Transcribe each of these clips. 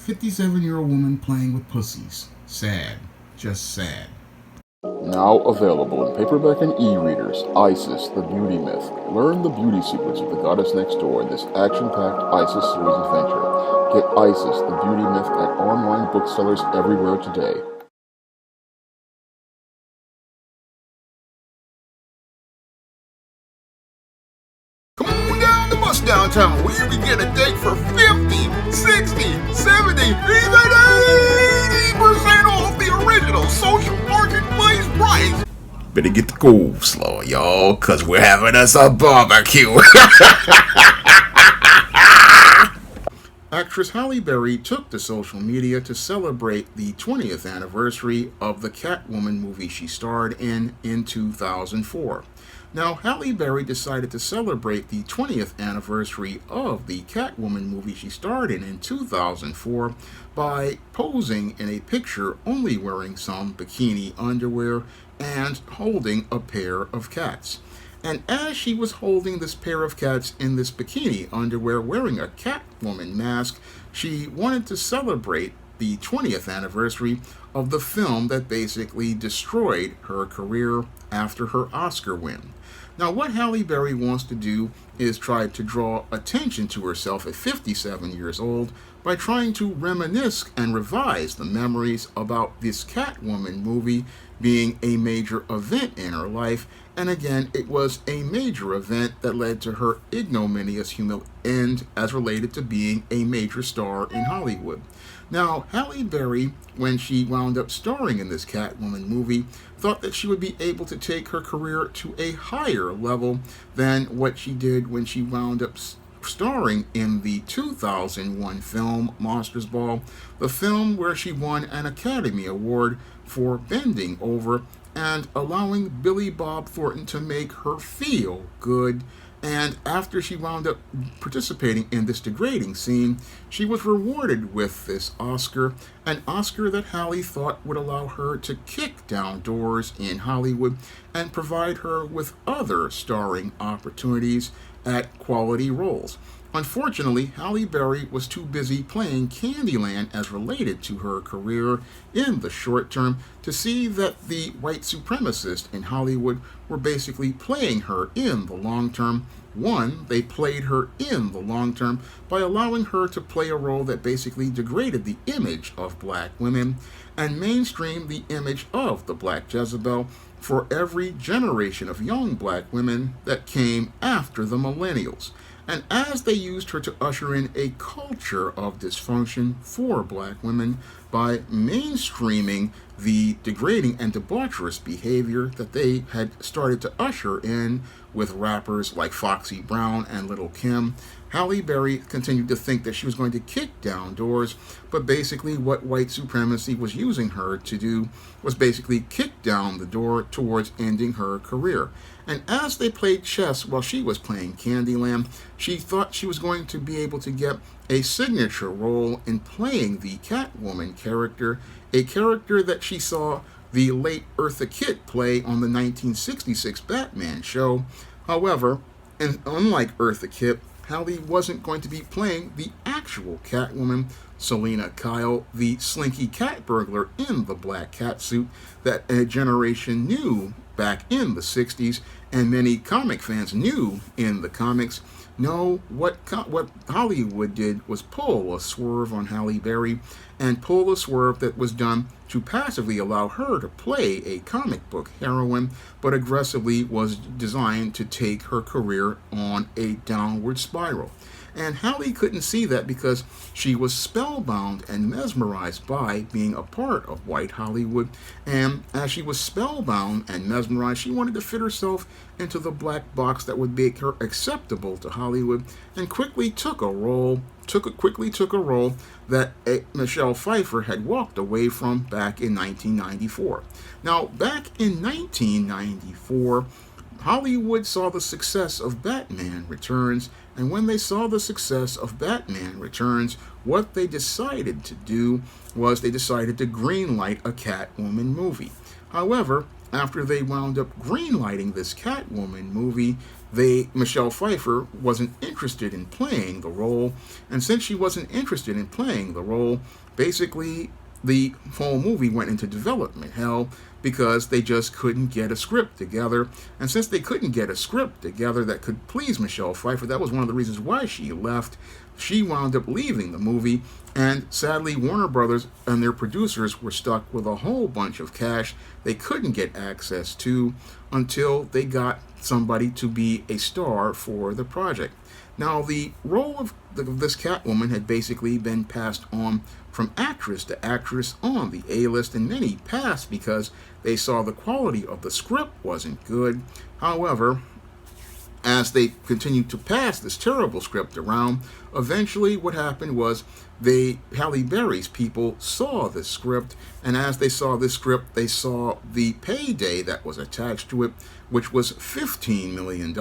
57-year-old woman playing with pussies. Sad. Just sad. Now available in paperback and e-readers, Isis, the Beauty Myth. Learn the beauty secrets of the goddess next door in this action-packed Isis series adventure. Get Isis, the Beauty Myth at online booksellers everywhere today. Come on down the bus downtown where you can get a date for 50, 60, 70, even 80% off the original social marketplace price. Better get the coleslaw, y'all, cause we're having us a barbecue. Actress Halle Berry took to social media to celebrate the 20th anniversary of the Catwoman movie she starred in 2004. Now, Halle Berry decided to celebrate the 20th anniversary of the Catwoman movie she starred in 2004 by posing in a picture only wearing some bikini underwear and holding a pair of cats. And as she was holding this pair of cats in this bikini underwear wearing a Catwoman mask, she wanted to celebrate the 20th anniversary of the film that basically destroyed her career after her Oscar win. Now, what Halle Berry wants to do is try to draw attention to herself at 57 years old by trying to reminisce and revise the memories about this Catwoman movie being a major event in her life. And again, it was a major event that led to her ignominious end as related to being a major star in Hollywood. Now, Halle Berry, when she wound up starring in this Catwoman movie, thought that she would be able to take her career to a higher level than what she did when she wound up starring in the 2001 film Monsters Ball, the film where she won an Academy Award for bending over and allowing Billy Bob Thornton to make her feel good. And after she wound up participating in this degrading scene, she was rewarded with this Oscar, an Oscar that Halle thought would allow her to kick down doors in Hollywood and provide her with other starring opportunities at quality roles. Unfortunately, Halle Berry was too busy playing Candyland as related to her career in the short term to see that the white supremacists in Hollywood were basically playing her in the long term. One, they played her in the long term by allowing her to play a role that basically degraded the image of black women and mainstreamed the image of the Black Jezebel for every generation of young black women that came after the millennials. And as they used her to usher in a culture of dysfunction for black women by mainstreaming the degrading and debaucherous behavior that they had started to usher in with rappers like Foxy Brown and Lil' Kim, Halle Berry continued to think that she was going to kick down doors, but basically what white supremacy was using her to do was basically kick down the door towards ending her career. And as they played chess while she was playing Candyland, she thought she was going to be able to get a signature role in playing the Catwoman character, a character that she saw the late Eartha Kitt play on the 1966 Batman show. However, and unlike Eartha Kitt, Halle wasn't going to be playing the actual Catwoman, Selena Kyle, the slinky cat burglar in the black cat suit that a generation knew back in the 60s and many comic fans knew in the comics. No, what Hollywood did was pull a swerve on Halle Berry and pull a swerve that was done to passively allow her to play a comic book heroine, but aggressively was designed to take her career on a downward spiral. And Halle couldn't see that because she was spellbound and mesmerized by being a part of white Hollywood. And as she was spellbound and mesmerized, she wanted to fit herself into the black box that would make her acceptable to Hollywood, and quickly took a role that Michelle Pfeiffer had walked away from back in 1994. Now, back in 1994, Hollywood saw the success of Batman Returns, and when they saw the success of Batman Returns, what they decided to do was they decided to greenlight a Catwoman movie. However, after they wound up greenlighting this Catwoman movie, Michelle Pfeiffer wasn't interested in playing the role, and since she wasn't interested in playing the role, basically the whole movie went into development hell because they just couldn't get a script together. And since they couldn't get a script together that could please Michelle Pfeiffer, that was one of the reasons why she left. She wound up leaving the movie, and sadly, Warner Brothers and their producers were stuck with a whole bunch of cash they couldn't get access to until they got somebody to be a star for the project. Now, the role of this Catwoman had basically been passed on from actress to actress on the A-list, and many passed because they saw the quality of the script wasn't good. However, as they continued to pass this terrible script around, eventually what happened was Halle Berry's people saw this script, and as they saw this script, they saw the payday that was attached to it, which was $15 million.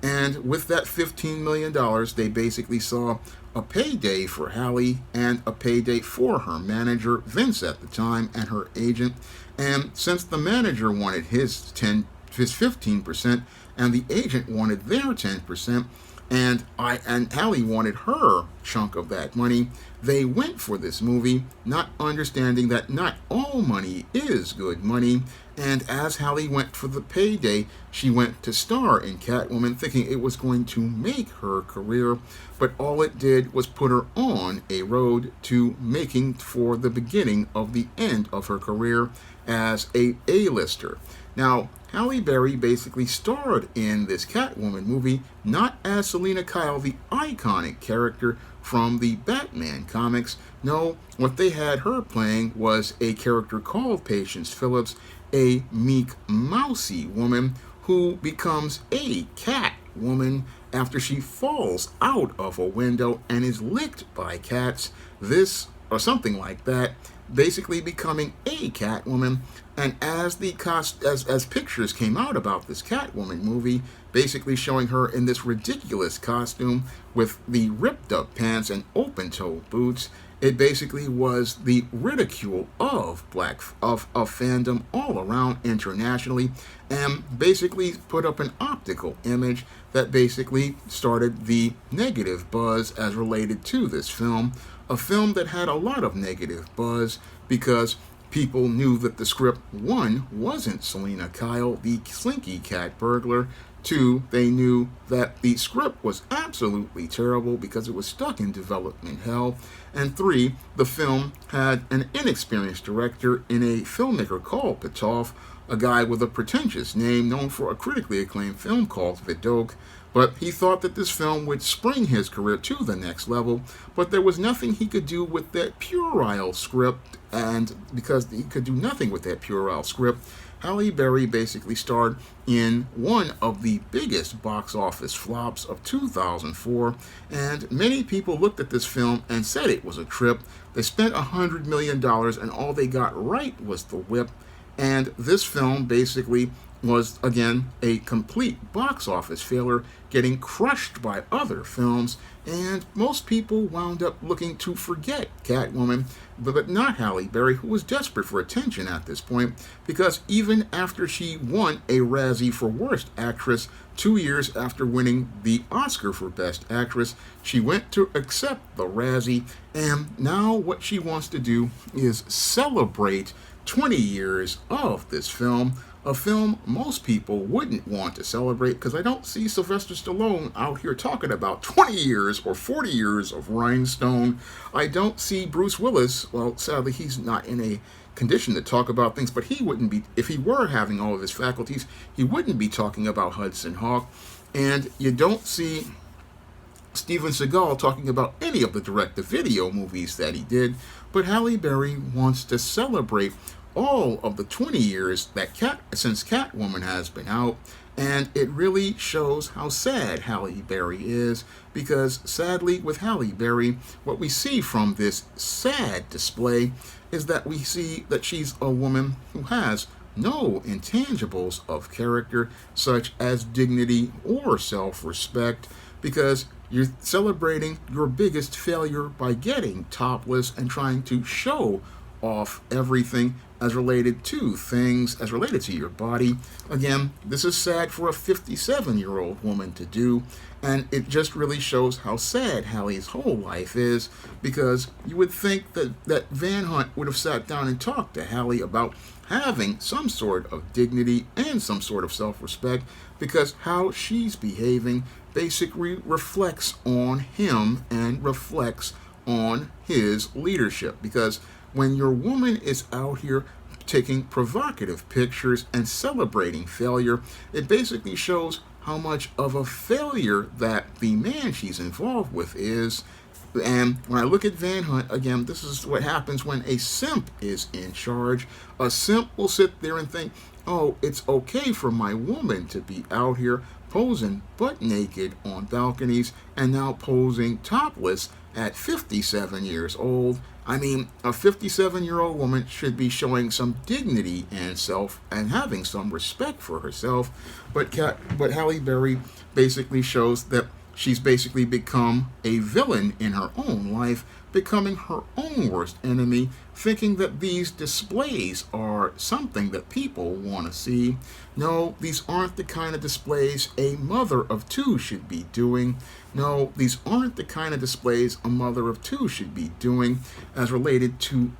And with that $15 million, they basically saw a payday for Halle and a payday for her manager, Vince at the time, and her agent. And since the manager wanted his 15%, and the agent wanted their 10%, and Halle wanted her chunk of that money, they went for this movie, not understanding that not all money is good money. And as Halle went for the payday, she went to star in Catwoman, thinking it was going to make her career, but all it did was put her on a road to making for the beginning of the end of her career as a A-lister. Now, Halle Berry basically starred in this Catwoman movie not as Selina Kyle, the iconic character from the Batman comics. No, what they had her playing was a character called Patience Phillips, a meek, mousy woman who becomes a cat woman after she falls out of a window and is licked by cats. This, or something like that, basically becoming a Catwoman. And as as pictures came out about this Catwoman movie, basically showing her in this ridiculous costume with the ripped up pants and open toe boots, it basically was the ridicule of fandom all around internationally, and basically put up an optical image that basically started the negative buzz as related to this film. A film that had a lot of negative buzz because people knew that the script, one, wasn't Selina Kyle, the slinky cat burglar. Two, they knew that the script was absolutely terrible because it was stuck in development hell. And three, the film had an inexperienced director in a filmmaker called Pitoff, a guy with a pretentious name known for a critically acclaimed film called Vidocq. But he thought that this film would spring his career to the next level, but there was nothing he could do with that puerile script, and because he could do nothing with that puerile script, Halle Berry basically starred in one of the biggest box office flops of 2004, and many people looked at this film and said it was a trip. They spent $100 million, and all they got right was the whip, and this film basically was, again, a complete box office failure, getting crushed by other films, and most people wound up looking to forget Catwoman, but not Halle Berry, who was desperate for attention at this point, because even after she won a Razzie for Worst Actress 2 years after winning the Oscar for Best Actress, she went to accept the Razzie, and now what she wants to do is celebrate 20 years of this film, a film most people wouldn't want to celebrate, because I don't see Sylvester Stallone out here talking about 20 years or 40 years of Rhinestone. I don't see Bruce Willis, well, sadly, he's not in a condition to talk about things, but he wouldn't be, if he were having all of his faculties, he wouldn't be talking about Hudson Hawk. And you don't see Steven Seagal talking about any of the direct-to-video movies that he did, but Halle Berry wants to celebrate all of the 20 years that since Catwoman has been out, and it really shows how sad Halle Berry is, because sadly with Halle Berry, what we see from this sad display is that we see that she's a woman who has no intangibles of character, such as dignity or self-respect, because you're celebrating your biggest failure by getting topless and trying to show off everything as related to things, as related to your body. Again, this is sad for a 57-year-old woman to do, and it just really shows how sad Halle's whole life is, because you would think that Van Hunt would have sat down and talked to Halle about having some sort of dignity and some sort of self-respect, because how she's behaving basically reflects on him and reflects on his leadership. Because when your woman is out here taking provocative pictures and celebrating failure, it basically shows how much of a failure that the man she's involved with is. And when I look at Van Hunt, again, this is what happens when a simp is in charge. A simp will sit there and think, oh, it's okay for my woman to be out here posing butt naked on balconies and now posing topless at 57 years old. I mean, a 57-year-old woman should be showing some dignity and self and having some respect for herself. But Halle Berry basically shows that she's basically become a villain in her own life, becoming her own worst enemy, thinking that these displays are something that people want to see. No, these aren't the kind of displays a mother of two should be doing. No, these aren't the kind of displays a mother of two should be doing as related to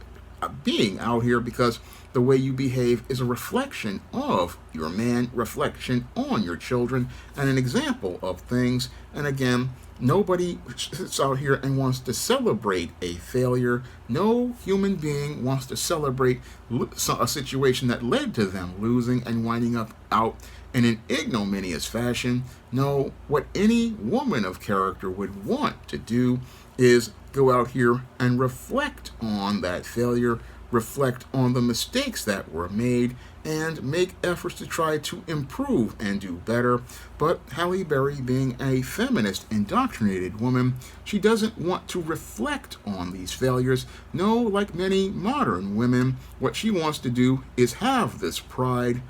being out here, because the way you behave is a reflection of your man, reflection on your children, and an example of things. And again, nobody sits out here and wants to celebrate a failure. No human being wants to celebrate a situation that led to them losing and winding up out in an ignominious fashion. No, what any woman of character would want to do is go out here and reflect on that failure, reflect on the mistakes that were made, and make efforts to try to improve and do better. But Halle Berry, being a feminist, indoctrinated woman, she doesn't want to reflect on these failures. No, like many modern women, what she wants to do is have this pride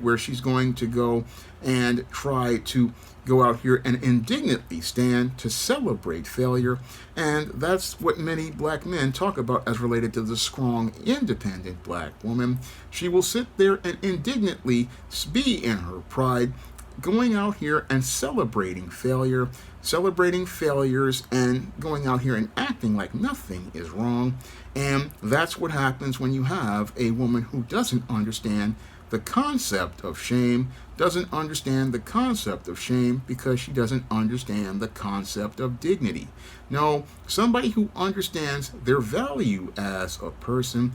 where she's going to go and try to go out here and indignantly stand to celebrate failure. And that's what many black men talk about as related to the strong, independent black woman. She will sit there and indignantly be in her pride, going out here and celebrating failure, celebrating failures, and going out here and acting like nothing is wrong. And that's what happens when you have a woman who doesn't understand the concept of shame, doesn't understand the concept of shame because she doesn't understand the concept of dignity. No, somebody who understands their value as a person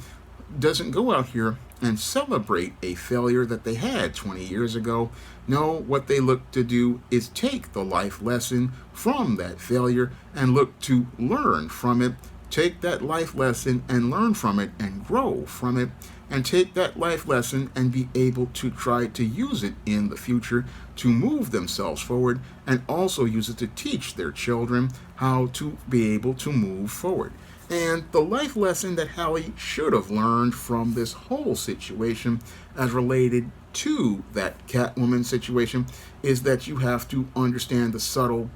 doesn't go out here and celebrate a failure that they had 20 years ago. No, what they look to do is take the life lesson from that failure and look to learn from it. Take that life lesson and learn from it and grow from it, and take that life lesson and be able to try to use it in the future to move themselves forward, and also use it to teach their children how to be able to move forward. And the life lesson that Halle should have learned from this whole situation as related to that Catwoman situation is that you have to understand the subtle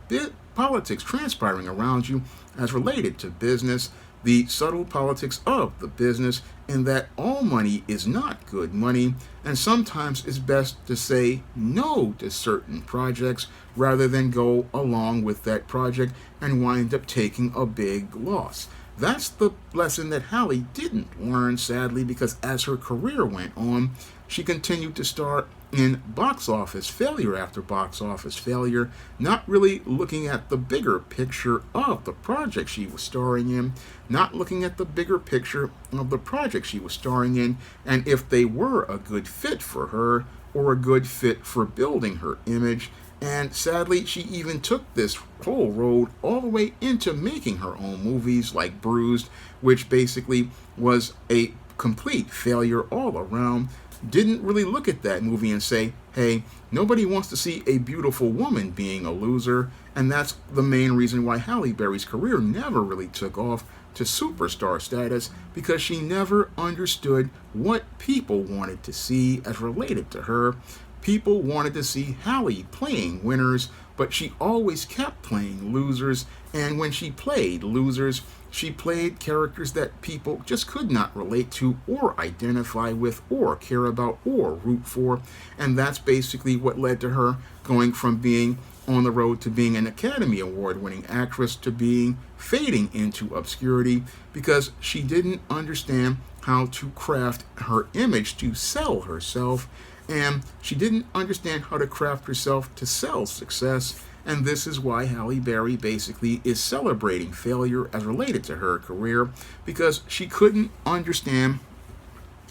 politics transpiring around you as related to business, the subtle politics of the business, and that all money is not good money, and sometimes it's best to say no to certain projects rather than go along with that project and wind up taking a big loss. That's the lesson that Halle didn't learn, sadly, because as her career went on, she continued to star in box office failure after box office failure, not really looking at the bigger picture of the project she was starring in, not looking at the bigger picture of the project she was starring in, and if they were a good fit for her or a good fit for building her image. And sadly, she even took this whole road all the way into making her own movies like Bruised, which basically was a complete failure all around. Didn't really look at that movie and say, hey, nobody wants to see a beautiful woman being a loser. And that's the main reason why Halle Berry's career never really took off to superstar status, because she never understood what people wanted to see as related to her. People wanted to see Halle playing winners, but she always kept playing losers, and when she played losers, she played characters that people just could not relate to or identify with or care about or root for. And that's basically what led to her going from being on the road to being an Academy Award winning actress to being fading into obscurity because she didn't understand how to craft her image to sell herself, and she didn't understand how to craft herself to sell success. And this is why Halle Berry basically is celebrating failure as related to her career, because she couldn't understand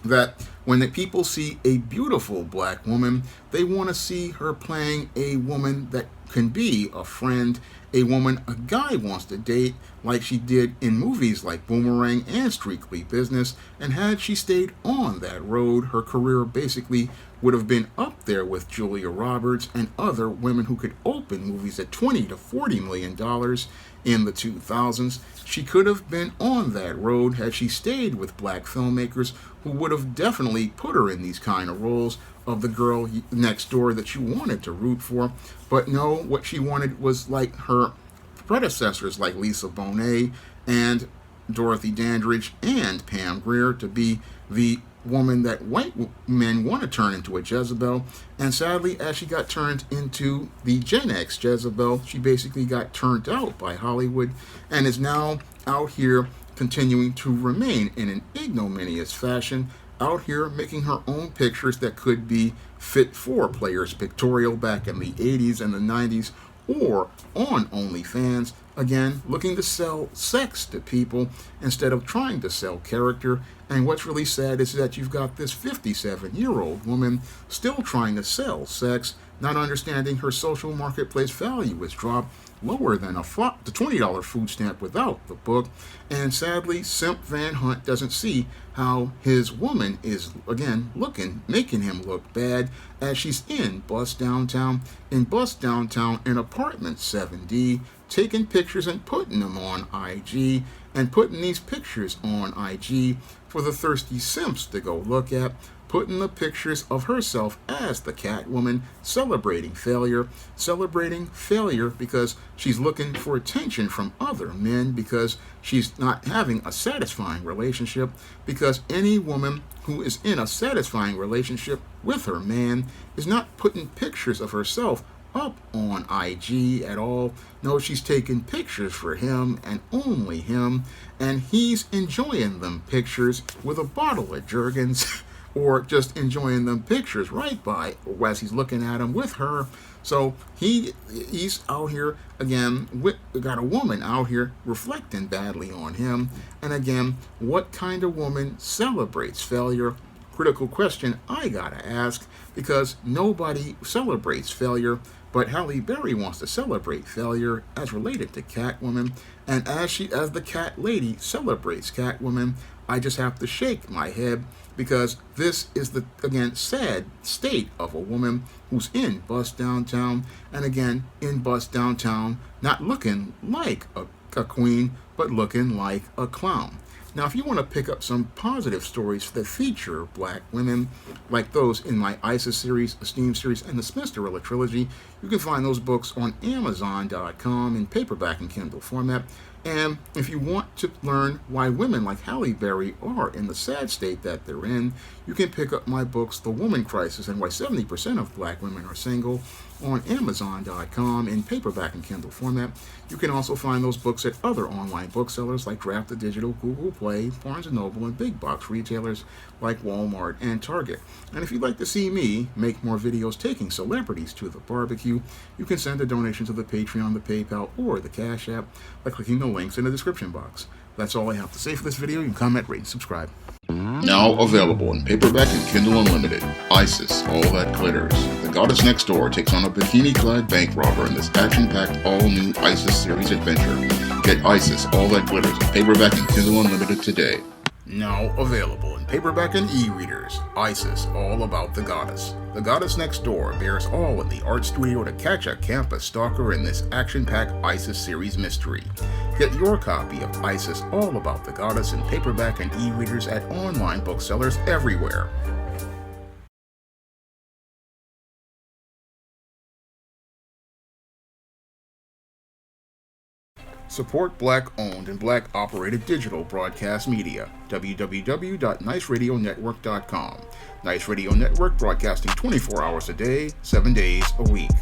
that when the people see a beautiful black woman, they want to see her playing a woman that can be a friend, a woman a guy wants to date, like she did in movies like Boomerang and Strictly Business. And had she stayed on that road, her career basically would have been up there with Julia Roberts and other women who could open movies at $20 to $40 million in the 2000s. She could have been on that road had she stayed with black filmmakers who would have definitely put her in these kind of roles of the girl next door that you wanted to root for. But no, what she wanted was like her predecessors like Lisa Bonet and Dorothy Dandridge and Pam Grier to be the woman that white men want to turn into a Jezebel. And sadly, as she got turned into the Gen X Jezebel, she basically got turned out by Hollywood and is now out here continuing to remain in an ignominious fashion, out here making her own pictures that could be fit for Players Pictorial back in the 80s and the 90s, or on OnlyFans, again, looking to sell sex to people instead of trying to sell character. And what's really sad is that you've got this 57-year-old woman still trying to sell sex, not understanding her social marketplace value has dropped lower than the $20 food stamp without the book. And sadly, Simp Van Hunt doesn't see how his woman is, again, making him look bad as she's in Bust Downtown in apartment 7D, taking pictures and putting them on IG, and putting these pictures on IG for the thirsty simps to go look at, putting the pictures of herself as the Catwoman, celebrating failure because she's looking for attention from other men, because she's not having a satisfying relationship, because any woman who is in a satisfying relationship with her man is not putting pictures of herself up on IG at all. No, she's taking pictures for him and only him, and he's enjoying them pictures with a bottle of Jergens or just enjoying them pictures right by as he's looking at them with her. So he's out here again, got a woman out here reflecting badly on him. And again, what kind of woman celebrates failure? Critical question I gotta ask, because nobody celebrates failure, but Halle Berry wants to celebrate failure as related to Catwoman. And as the cat lady celebrates Catwoman, I just have to shake my head, because this is the, again, sad state of a woman who's in Bust Downtown, and again, in Bust Downtown, not looking like a queen, but looking like a clown. Now, if you want to pick up some positive stories that feature black women, like those in my ISIS series, Esteem series, and the Smith-Dorilla trilogy, you can find those books on Amazon.com in paperback and Kindle format. And if you want to learn why women like Halle Berry are in the sad state that they're in, you can pick up my books, The Woman Crisis and Why 70% of Black Women Are Single, on Amazon.com in paperback and Kindle format. You can also find those books at other online booksellers like Draft the Digital, Google Play, Barnes & Noble, and big box retailers like Walmart and Target. And if you'd like to see me make more videos taking celebrities to the barbecue, you can send a donation to the Patreon, the PayPal, or the Cash App by clicking the links in the description box. That's all I have to say for this video. You can comment, rate, and subscribe. Now available in paperback and Kindle Unlimited, ISIS, All That Glitters. The Goddess Next Door takes on a bikini-clad bank robber in this action-packed, all-new ISIS series adventure. Get ISIS, All That Glitters in paperback and Kindle Unlimited today. Now available in paperback and e-readers, ISIS, All About the Goddess. The Goddess Next Door bears all in the art studio to catch a campus stalker in this action-packed ISIS series mystery. Get your copy of ISIS, All About the Goddess in paperback and e-readers at online booksellers everywhere. Support Black-owned and Black-operated digital broadcast media. www.niceradionetwork.com. Nice Radio Network, broadcasting 24 hours a day, 7 days a week.